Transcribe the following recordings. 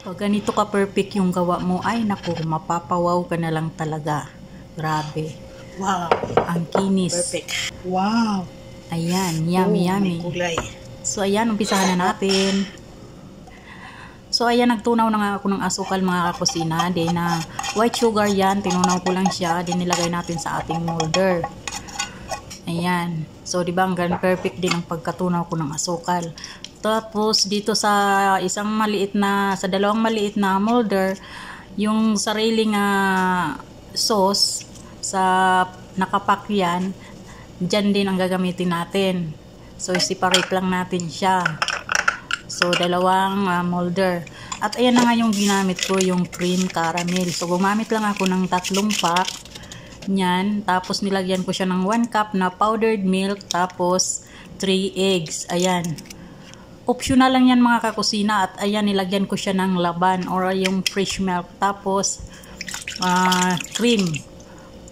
Pag ganito ka perfect yung gawa mo, ay naku, mapapawaw ka na lang talaga. Grabe. Wow. Ang kinis. Perfect. Wow. Ayan, yummy, Oh, yummy. may kulay. So, ayan, umpisahan na natin. So, ayan, nagtunaw na nga ako ng asukal mga kakusina. Then, white sugar yan. Tinunaw ko lang siya. Then, nilagay natin sa ating molder. Ayan. So, di ba, hanggang perfect din ang pagkatunaw ko ng asukal. Tapos, dito sa sa dalawang maliit na molder, yung sariling sauce sa nakapack yan, dyan din ang gagamitin natin. So, separate lang natin siya. So, dalawang molder. At ayan na nga yung ginamit ko, yung cream caramel. So, gumamit lang ako ng 3 pack. Yan. Tapos, nilagyan ko siya ng 1 cup na powdered milk. Tapos, 3 eggs. Ayan. Optional lang yan mga kakusina. At ayan, nilagyan ko siya ng laban or yung fresh milk. Tapos, cream.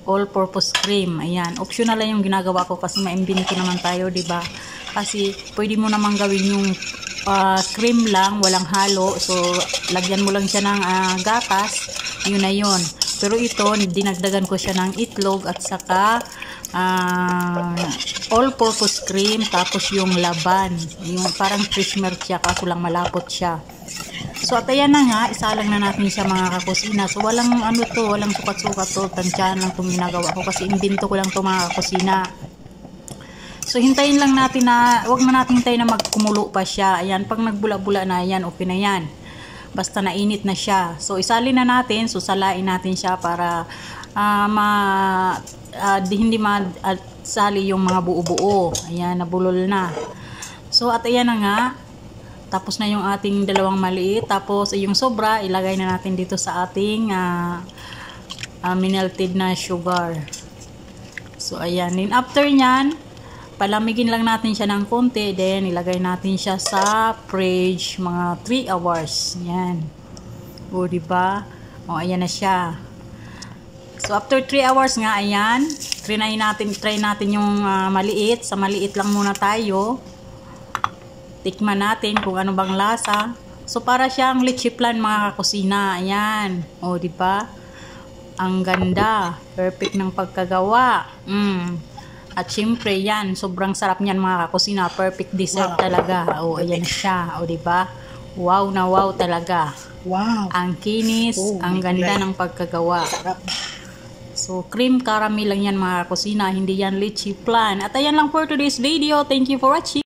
All-purpose cream. Ayan. Optional lang yung ginagawa ko kasi maimbento naman tayo, diba? Kasi, pwede mo naman gawin yung cream lang, walang halo. So, lagyan mo lang siya ng gatas. Yun na yun. Pero ito, dinagdagan ko siya ng itlog at saka all-purpose cream. Tapos yung laban. Yung parang fresh milk siya, kaso lang malapot siya. So, at ayan na nga, isalang na natin siya mga kakusina. So, walang walang sukat-sukat to. Tansyahan lang itong ginagawa ko kasi imbento ko lang to mga kakusina. So, hintayin lang natin na, wag na natin hintayin na magkumulo pa siya. Ayan, pag nagbula-bula na yan, okay na yan. Basta nainit na siya. So, isalin na natin, susalain natin siya para hindi masali yung mga buo-buo. Ayan, nabulol na. So, at ayan na nga, tapos na yung ating dalawang maliit. Tapos, yung sobra, ilagay na natin dito sa ating melted na sugar. So, ayan. Then, after nyan, palamigin lang natin siya ng konti, then ilagay natin siya sa fridge mga 3 hours. Yan. O, diba? O, ayan na siya. So, after 3 hours nga, ayan, try natin yung maliit. Sa maliit lang muna tayo. Tikman natin kung ano bang lasa. So, para siyang leche flan mga kakusina. Ayan. O, diba? Ang ganda. Perfect ng pagkagawa. At syempre yan, sobrang sarap niyan mga kakusina. Perfect dessert talaga. O, ayan siya. O, diba? Wow na wow talaga. Wow. Ang kinis, ang ganda ng pagkagawa. Sarap. So, cream caramel lang yan mga kakusina. Hindi yan leche flan. At ayan lang for today's video. Thank you for watching.